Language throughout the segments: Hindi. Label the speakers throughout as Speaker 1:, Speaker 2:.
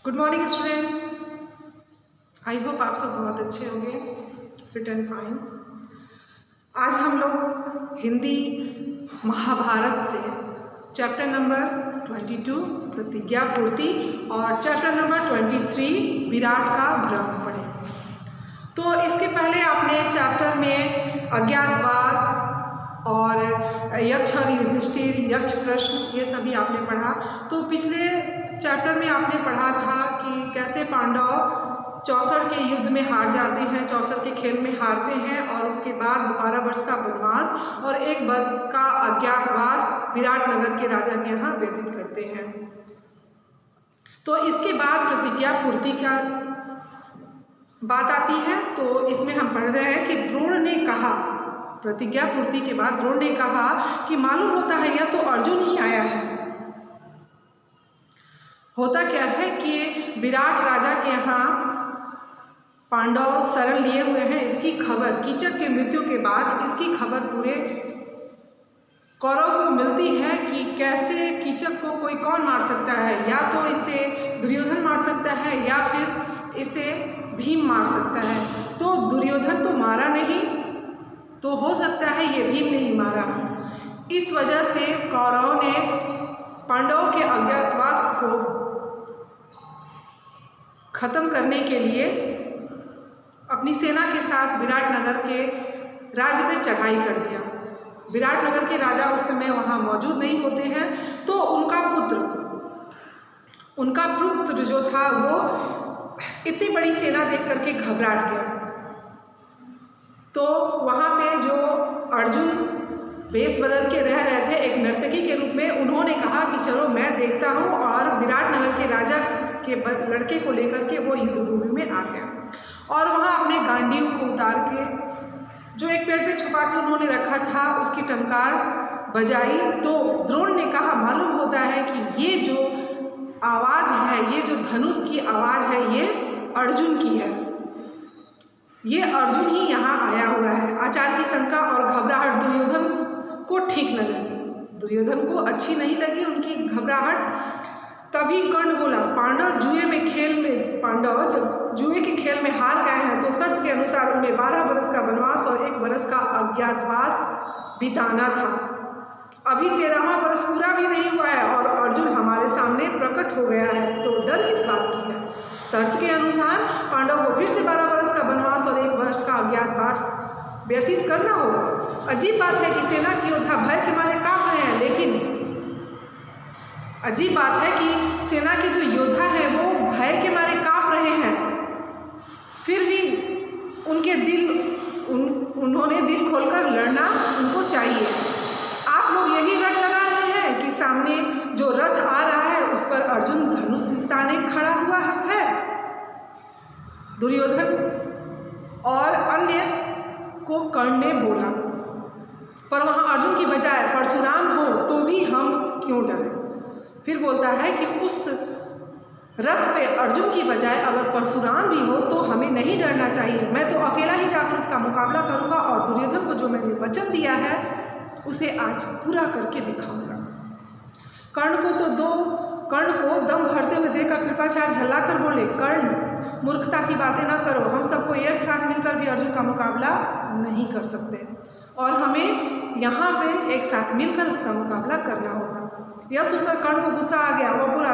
Speaker 1: Good morning student. I hope आप सब बहुत अच्छे होंगे, फिट एंड फाइन। आज हम लोग हिंदी महाभारत से चैप्टर नंबर 22 प्रतिज्ञा पूर्ति और चैप्टर नंबर 23 विराट का भ्रम पढ़ेंगे। तो इसके पहले आपने चैप्टर में अज्ञातवास और यक्ष और युधिष्ठिर, यक्ष प्रश्न, ये सभी आपने पढ़ा। तो पिछले चैप्टर में आपने पढ़ा था कि कैसे पांडव 64 के युद्ध में हार जाते हैं, 64 के खेल में हारते हैं और उसके बाद 12 वर्ष का वनवास और 1 वर्ष का अज्ञातवास विराटनगर के राजा के यहाँ व्यतीत करते हैं। तो इसके बाद प्रतिज्ञा पूर्ति का बात आती है। तो इसमें हम पढ़ रहे हैं कि द्रोण ने कहा, प्रतिज्ञा पूर्ति के बाद द्रोण ने कहा कि मालूम होता है यह तो अर्जुन ही आया है। होता क्या है कि विराट राजा के यहाँ पांडव शरण लिए हुए हैं, इसकी खबर कीचक के मृत्यु के बाद इसकी खबर पूरे कौरव को मिलती है कि कैसे कीचक को कोई कौन मार सकता है, या तो इसे दुर्योधन मार सकता है या फिर इसे भीम मार सकता है। तो दुर्योधन तो मारा नहीं, तो हो सकता है ये भीम नहीं मारा। इस वजह से कौरवों ने पांडवों के अज्ञातवास को खत्म करने के लिए अपनी सेना के साथ विराटनगर के राज्य पे चढ़ाई कर दिया। विराटनगर के राजा उस समय वहाँ मौजूद नहीं होते हैं। तो उनका पुत्र जो था वो इतनी बड़ी सेना देख करके घबराहट गया। तो वहाँ पे जो अर्जुन वेश बदल के रह रहे थे एक नर्तकी के रूप में, उन्होंने कहा कि चलो मैं देखता हूँ, और विराटनगर के राजा के लड़के को लेकर के वो युद्ध भूमि में आ गया और वहाँ अपने गांडीव को उतार के जो एक पेड़ पे छुपा के उन्होंने रखा था उसकी टंकार बजाई। तो द्रोण ने कहा मालूम होता है कि ये जो आवाज़ है, ये जो धनुष की आवाज़ है, ये अर्जुन की है, ये अर्जुन ही यहाँ आया हुआ है। आचार्य की शंका और घबराहट दुर्योधन को ठीक न लगी, दुर्योधन को अच्छी नहीं लगी उनकी घबराहट। तभी कर्ण बोला, पांडव जब जुए के खेल में हार गए हैं तो शर्त के अनुसार उन्हें 12 वर्ष का वनवास और 1 वर्ष का अज्ञातवास बिताना था। अभी 13वां वर्ष पूरा भी नहीं हुआ है और अर्जुन हमारे सामने प्रकट हो गया है, तो डर किस बात की है। शर्त के अनुसार पांडव को फिर से 12 वर्ष का वनवास और 1 वर्ष का अज्ञातवास व्यतीत करना होगा। अजीब बात है कि सेना के योद्धा भय के मारे कांप रहे हैं, लेकिन अजीब बात है कि सेना के जो योद्धा हैं वो भय के मारे कांप रहे हैं, फिर भी उन्होंने दिल खोलकर लड़ना उनको चाहिए। आप लोग यही रट लगा रहे हैं कि सामने जो रथ आ रहा है उस पर अर्जुन धनुष ताने खड़ा हुआ है। दुर्योधन और अन्य को कर्ण ने बोला, पर वहाँ अर्जुन की बजाय परशुराम हो तो भी हम क्यों डरें। फिर बोलता है कि उस रथ पे अर्जुन की बजाय अगर परशुराम भी हो तो हमें नहीं डरना चाहिए। मैं तो अकेला ही जाकर उसका मुकाबला करूंगा और दुर्योधन को जो मैंने वचन दिया है उसे आज पूरा करके दिखाऊंगा। कर्ण को दम भरते हुए देखकर कृपाचार्य झल्लाकर बोले, कर्ण मूर्खता की बातें ना करो, हम सबको एक साथ मिलकर भी अर्जुन का मुकाबला नहीं कर सकते और हमें यहाँ पे एक साथ मिलकर उसका मुकाबला करना होगा। यह सुनकर कर्ण को गुस्सा आ गया। वह बोला,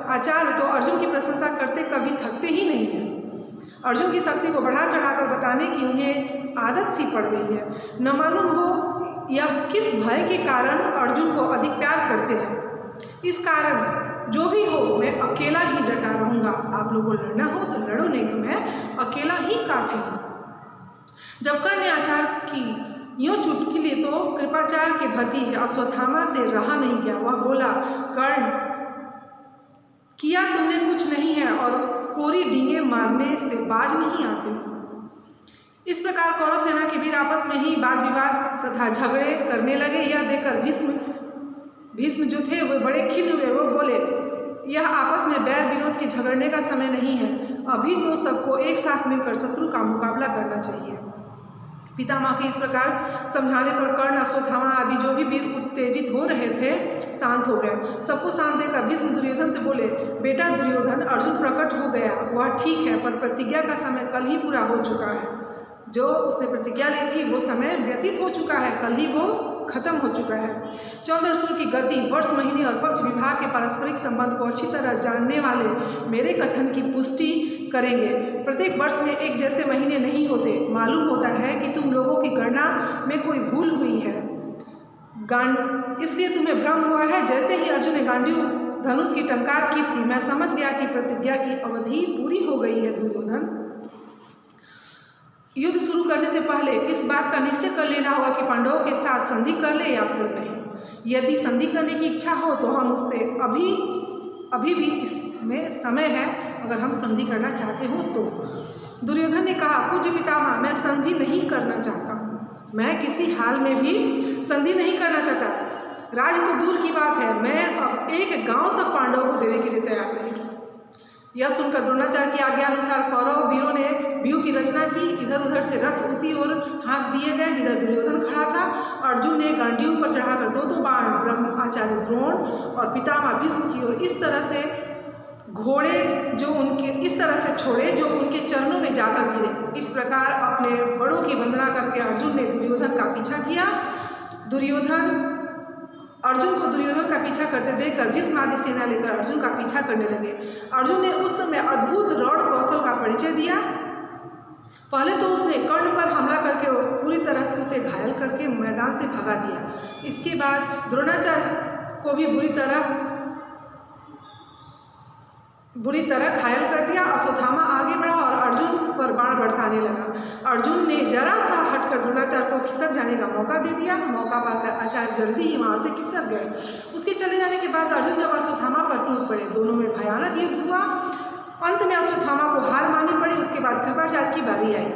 Speaker 1: आचार्य तो अर्जुन की प्रशंसा करते कभी थकते ही नहीं है। अर्जुन की शक्ति को बढ़ा चढ़ाकर बताने की उन्हें आदत सी पड़ गई है। न मालूम हो यह किस भय के कारण अर्जुन को अधिक प्यार करते हैं। इस कारण जो भी हो मैं अकेला ही डटा रहूँगा। आप लोगों को लड़ना हो तो लड़ो, नहीं तो मैं अकेला ही काफ़ी हूँ। जब कर्ण ने आचार्य की यूँ चुटकी ली तो कृपाचार्य के भतीजे अश्वत्थामा से रहा नहीं गया। वह बोला, कर्ण किया तुमने कुछ नहीं है और कोरी डींगे मारने से बाज नहीं आते। इस प्रकार कौरव सेना के वीर आपस में ही वाद विवाद तथा झगड़े करने लगे। यह देखकर भीष्म जो थे वो बड़े खिन्न हुए। वो बोले, यह आपस में बैर विरोध के झगड़ने का समय नहीं है, अभी तो सबको एक साथ मिलकर शत्रु का मुकाबला करना चाहिए। पितामह के इस प्रकार समझाने पर कर्ण, अश्वत्थामा आदि जो भी वीर उत्तेजित हो रहे थे शांत हो गए। सबको शांत देखकर भीष्म दुर्योधन से बोले, बेटा दुर्योधन, अर्जुन प्रकट हो गया, वह ठीक है, पर प्रतिज्ञा का समय कल ही पूरा हो चुका है। जो उसने प्रतिज्ञा ली थी वो समय व्यतीत हो चुका है, कल ही वो खत्म हो चुका है। चंद्रसूर्य की गति, वर्ष, महीने और पक्ष विभाग के पारस्परिक संबंध को अच्छी तरह जानने वाले मेरे कथन की पुष्टि करेंगे। प्रत्येक वर्ष में एक जैसे महीने नहीं होते। मालूम होता है कि तुम लोगों की गणना में कोई भूल हुई है, इसलिए तुम्हें भ्रम हुआ है। जैसे ही अर्जुन ने गांडीव धनुष की टंकार की थी, मैं समझ गया कि प्रतिज्ञा की अवधि पूरी हो गई है। दुर्योधन, युद्ध शुरू करने से पहले इस बात का निश्चय कर लेना होगा कि पांडवों के साथ संधि कर ले या फिर नहीं। यदि संधि करने की इच्छा हो तो हम उससे अभी भी इसमें समय है, अगर हम संधि करना चाहते हो तो। दुर्योधन ने कहा, पूज्य पितामह, मैं संधि नहीं करना चाहता हूँ, मैं किसी हाल में भी संधि नहीं करना चाहता। राज तो दूर की बात है, मैं अब एक गांव तक पांडवों को देने के लिए तैयार नहीं। यह सुनकर द्रोणाचार्य की आज्ञा अनुसार कौरव वीरों ने व्यूह की रचना की। इधर उधर से रथ उसी ओर हाँक दिए गए जिधर दुर्योधन खड़ा था। अर्जुन ने गांडीव पर चढ़ाकर दो बाण ब्रह्माचार्य द्रोण और पितामह भीष्म की ओर इस तरह से छोड़े जो उनके चरणों में जाकर गिरे। इस प्रकार अपने बड़ों की वंदना करके अर्जुन ने दुर्योधन का पीछा किया। अर्जुन को दुर्योधन का पीछा करते देखकर भीष्म आदि सेना लेकर अर्जुन का पीछा करने लगे। अर्जुन ने उस समय अद्भुत रौद्र कौशल का परिचय दिया। पहले तो उसने कर्ण पर हमला करके पूरी तरह से उसे घायल करके मैदान से भगा दिया। इसके बाद द्रोणाचार्य को भी बुरी तरह घायल कर दिया। अश्वत्थामा आगे बढ़ा और अर्जुन पर बाण बरसाने लगा। अर्जुन ने जरा सा हटकर द्रोणाचार्य को खिसक जाने का मौका दे दिया। मौका पाकर आचार्य जल्दी ही वहां से खिसक गए। उसके चले जाने के बाद अर्जुन जब अश्वत्थामा पर टूट पड़े, दोनों में भयानक युद्ध हुआ। अंत में अश्वत्थामा को हार माननी पड़ी। उसके बाद कृपाचार्य की बारी आई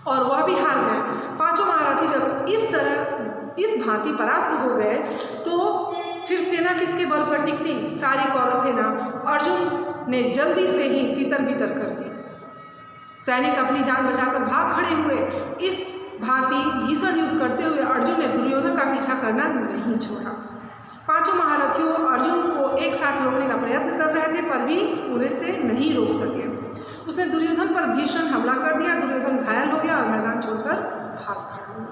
Speaker 1: और वह भी हार गए। पांचों महारथी जब इस भांति परास्त हो गए तो फिर सेना किसके बल पर टिकती? सारी कौरव सेना। अर्जुन ने जल्दी से ही तितर बितर कर दी। सैनिक अपनी जान बचाकर भाग खड़े हुए। इस भांति भीषण युद्ध करते हुए अर्जुन ने दुर्योधन का पीछा करना नहीं छोड़ा। पांचों महारथियों अर्जुन को एक साथ रोकने का प्रयत्न कर रहे थे, पर भी उन्हें से नहीं रोक सके। उसने दुर्योधन पर भीषण हमला कर दिया। दुर्योधन घायल हो गया और मैदान छोड़कर भाग खड़ा हुआ।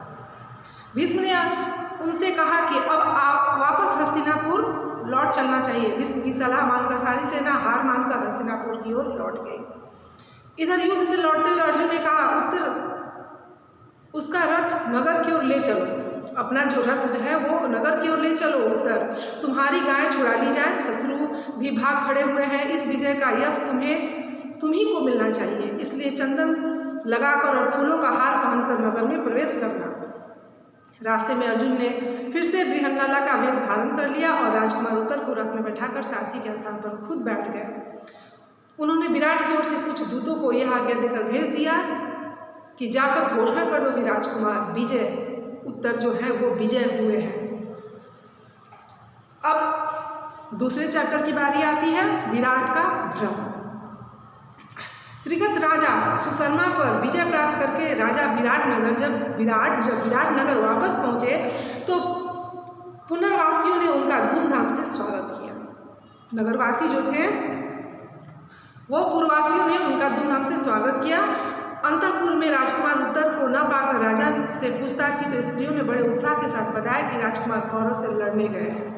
Speaker 1: भीष्म ने उनसे कहा कि अब आप वापस हस्तिनापुर लौट चलना चाहिए। भीष्म की सलाह मानकर सारी सेना हार मानकर हस्तिनापुर की ओर लौट गई। इधर युद्ध से लौटते हुए अर्जुन ने कहा, उसका रथ नगर की ओर ले चलो। अपना जो रथ जो है वो नगर की ओर ले चलो। उत्तर, तुम्हारी गाय छुड़ा ली जाए। शत्रु भी भाग खड़े हुए हैं। इस विजय का यश तुम ही को मिलना चाहिए। इसलिए चंदन लगाकर और फूलों का हार पहनकर नगर में प्रवेश करना। रास्ते में अर्जुन ने फिर से बृहन्नला का वेश धारण कर लिया और राजकुमार उत्तर को रथ में बैठाकर सारथी के स्थान पर खुद बैठ गए। उन्होंने विराट की ओर से कुछ दूतों को यह आज्ञा देकर भेज दिया कि जाकर घोषणा कर दो कि राजकुमार उत्तर जो है वो विजय हुए हैं। अब दूसरे चैप्टर की बारी आती है, विराट का भ्रम। त्रिगत राजा सुशर्मा पर विजय प्राप्त करके राजा जब विराट नगर वापस पहुंचे तो पुनर्वासियों ने उनका धूमधाम से स्वागत किया। नगरवासी जो थे वो पूर्ववासियों ने उनका धूमधाम से स्वागत किया। अंतःपुर में राजकुमार उत्तर को न पाकर राजा से पूछताछ की तो स्त्रियों ने बड़े उत्साह के साथ बताया कि राजकुमार कौरव से लड़ने गए हैं।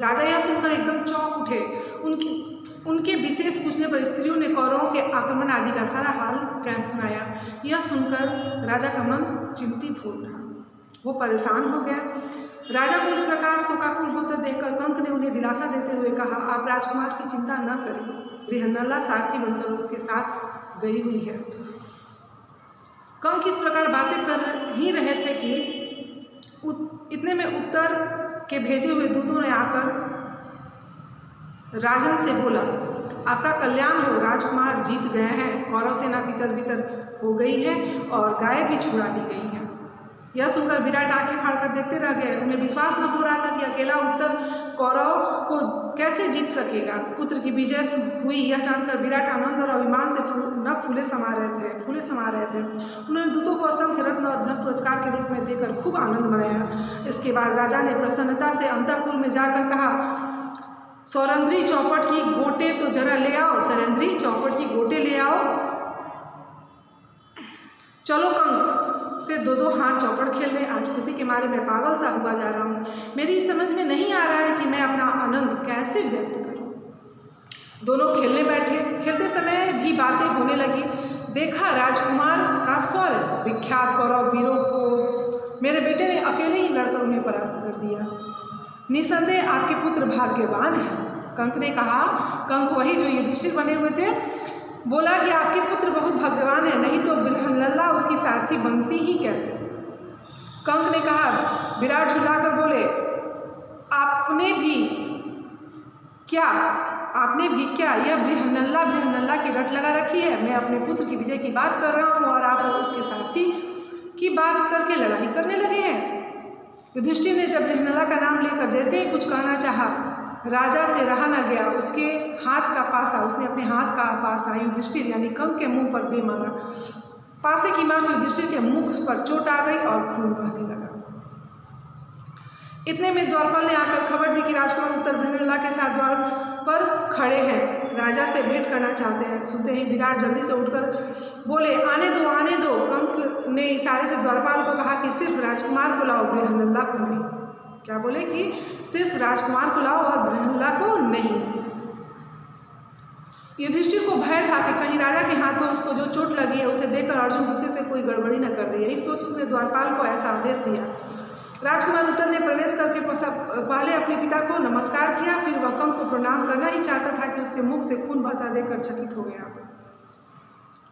Speaker 1: राजा यह सुनकर एकदम चौंक उठे। उनके विशेष पूछने पर स्त्रियों ने कौरवों के आक्रमण आदि का सारा हाल कह सुनाया। यह सुनकर राजा का मन चिंतित हो उठा, वो परेशान हो गया। राजा को इस प्रकार शोकाकुल होते देखकर कंक ने उन्हें दिलासा देते हुए कहा, आप राजकुमार की चिंता न करें, बृहन्नला सारथी बनकर उसके साथ गई हुई है। कंक इस प्रकार बातें कर ही रहे थे कि इतने में उत्तर के भेजे हुए दूतों ने आकर राजन से बोला, आपका कल्याण हो, राजकुमार जीत गए हैं। कौरव सेना तितर बितर हो गई है और गाय भी छुड़ा ली गई है। यह सुनकर विराट आंखें फाड़कर देखते रह गए। उन्हें विश्वास न हो रहा था कि अकेला उत्तर कौरव को कैसे जीत सकेगा। पुत्र की विजय हुई यह जानकर विराट आनंद और अभिमान से फूले समा रहे थे। उन्होंने दूतों को असंख्य रत्न और धन पुरस्कार के रूप में देकर खूब आनंद मनाया। इसके बाद राजा ने प्रसन्नता से अंतःपुर में जाकर कहा, सौरंद्री चौपट की गोटे तो जरा ले आओ, सौरंद्री चौपट की गोटे ले आओ। चलो कंक से दो दो हाथ चौपड़ खेल रहे। आज खुशी के मारे मैं पागल सा हुआ जा रहा हूँ। मेरी समझ में नहीं आ रहा है कि मैं अपना आनंद कैसे व्यक्त करूँ। दोनों खेलने बैठे। खेलते समय भी बातें होने लगी। देखा राजकुमार का स्वर, विख्यात कौरव वीरों को मेरे बेटे ने अकेले ही लड़कर उन्हें परास्त कर दिया। निसंदेह आपके पुत्र भाग्यवान हैं। कंक ने कहा, कंक वही जो युधिष्ठिर बने हुए थे, बोला कि आपके पुत्र बहुत भाग्यवान है, नहीं तो बृहन्नला उसकी सारथी बनती ही कैसे। कंक ने कहा, विराट झुलाकर बोले, आपने भी क्या यह बृहन्नला की रट लगा रखी है। मैं अपने पुत्र की विजय की बात कर रहा हूँ और आप उसके सारथी की बात करके लड़ाई करने लगे हैं। युधिष्ठिर ने जब बृहन्नला का नाम लेकर जैसे ही कुछ कहना चाहा, राजा से रहा न गया। उसने अपने हाथ का पासा युधिष्ठिर यानी कंक के मुंह पर दे मारा। पासे की मार से युधिष्ठिर के मुख पर चोट आ गई और खून बहने लगा। इतने में द्वारपाल ने आकर खबर दी कि राजकुमार उत्तर बृहन्नला के साथ द्वार पर खड़े हैं, राजा से भेंट करना चाहते हैं। सुनते ही विराट जल्दी से उठकर बोले, आने दो आने दो। कंक ने इशारे से द्वारपाल को कहा कि सिर्फ राजकुमार को लाओ, बृहन्नला को नहीं। क्या बोले कि सिर्फ राजकुमार को लाओ और बृहन्नला को नहीं। युधिष्ठिर को भय था कि कहीं राजा के हाथों उसको जो चोट लगी है उसे देखकर अर्जुन गुस्से से कोई गड़बड़ी न कर दे। यही सोच उसने द्वारपाल को ऐसा आदेश दिया। राजकुमार उत्तर ने प्रवेश करके पहले अपने पिता को नमस्कार किया, फिर वह कंक को प्रणाम करना ही चाहता था कि उसके मुख से खून बहता देखकर चकित हो गया।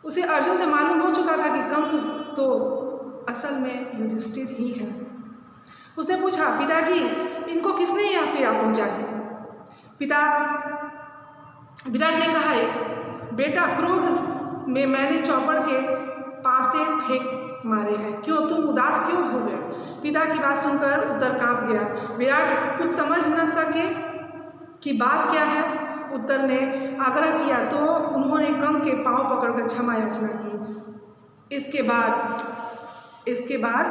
Speaker 1: उसे अर्जुन से मालूम हो चुका था कि कंक तो असल में युधिष्ठिर ही है। उसने पूछा, पिताजी इनको किसने यहाँ पे पहुँचा दिया। पिता विराट ने कहा, बेटा क्रोध में मैंने चौपड़ के पासे फेंक मारे हैं। क्यों, तुम उदास क्यों हो गए। पिता की बात सुनकर उत्तर कांप गया। विराट कुछ समझ न सके कि बात क्या है। उत्तर ने आग्रह किया तो उन्होंने कंक के पांव पकड़कर क्षमा याचना की। इसके बाद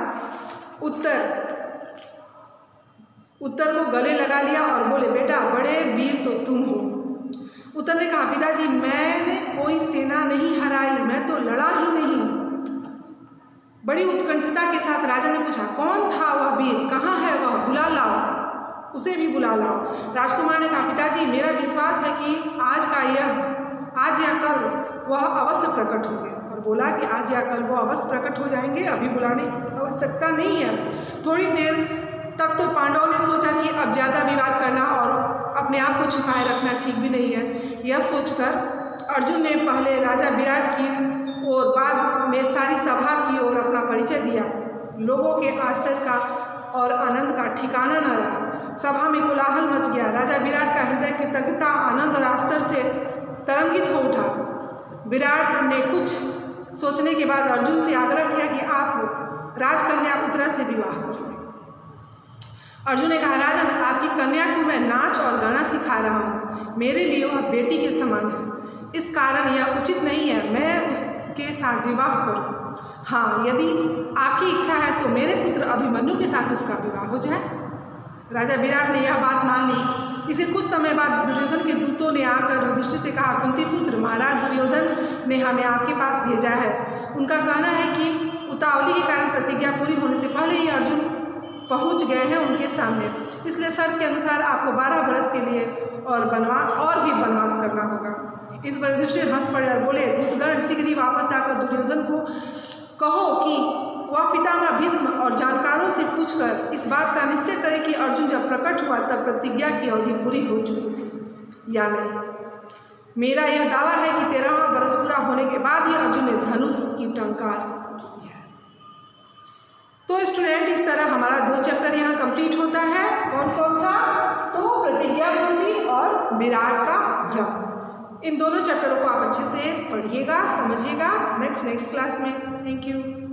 Speaker 1: उत्तर को गले लगा लिया और बोले, बेटा बड़े वीर तो तुम हो। उत्तर ने कहा, पिताजी मैंने कोई सेना नहीं हराई, मैं तो लड़ा ही नहीं। बड़ी उत्कंठता के साथ राजा ने पूछा, कौन था वह वीर, कहाँ है वह, बुला लाओ, उसे भी बुला लाओ। राजकुमार ने कहा, पिताजी मेरा विश्वास है कि आज या कल वह अवश्य प्रकट होंगे। और बोला कि आज या कल वो अवश्य प्रकट हो जाएंगे, अभी बुलाने की आवश्यकता नहीं है। थोड़ी देर तक तो पांडवों ने सोचा कि अब ज़्यादा विवाद करना और अपने आप को छिपाए रखना ठीक भी नहीं है। यह सोचकर अर्जुन ने पहले राजा विराट की और बाद में सारी सभा की ओर अपना परिचय दिया। लोगों के आश्चर्य का और आनंद का ठिकाना न रहा। सभा में कोलाहल मच गया। राजा विराट का हृदय कृतज्ञता, आनंद और आश्चर्य से तरंगित हो उठा। विराट ने कुछ सोचने के बाद अर्जुन से आग्रह किया कि आप राजकन्या उत्तरा से विवाह कर लें। अर्जुन ने कहा, राजन आपकी कन्या को मैं नाच और गाना सिखा रहा हूँ, मेरे लिए वह बेटी के समान है, इस कारण यह उचित नहीं है मैं उसके साथ विवाह करूँ। हाँ, यदि आपकी इच्छा है तो मेरे पुत्र अभिमन्यु के साथ उसका विवाह हो जाए। राजा विराट ने यह बात मान ली। इसे कुछ समय बाद दुर्योधन के दूतों ने आकर युधिष्ठिर से कहा, कुंती पुत्र महाराज दुर्योधन ने हमें आपके पास भेजा है। उनका कहना है कि उतावली के कारण प्रतिज्ञा पूरी होने से पहले ही अर्जुन पहुंच गए हैं उनके सामने, इसलिए शर्त के अनुसार आपको 12 वर्ष के लिए और भी वनवास करना होगा। इस पर युधिष्ठिर हंस पड़े और बोले, दूतगण शीघ्र ही वापस जाकर दुर्योधन को कहो कि वह पितामह भीष्म और जानकारों से पूछकर इस बात का निश्चय करे कि अर्जुन जब प्रकट हुआ तब प्रतिज्ञा की अवधि पूरी हो चुकी थी या नहीं। मेरा यह दावा है कि 13वां वर्ष पूरा होने के बाद ही अर्जुन ने धनुष की टंकार की है। तो स्टूडेंट, इस तरह हमारा 2 चैप्टर यहाँ कंप्लीट होता है। कौन कौन सा? तो प्रतिज्ञा कुंती और विराट का यम। इन दोनों चैप्टरों को आप अच्छे से पढ़िएगा, समझिएगा नेक्स्ट क्लास में। Thank you.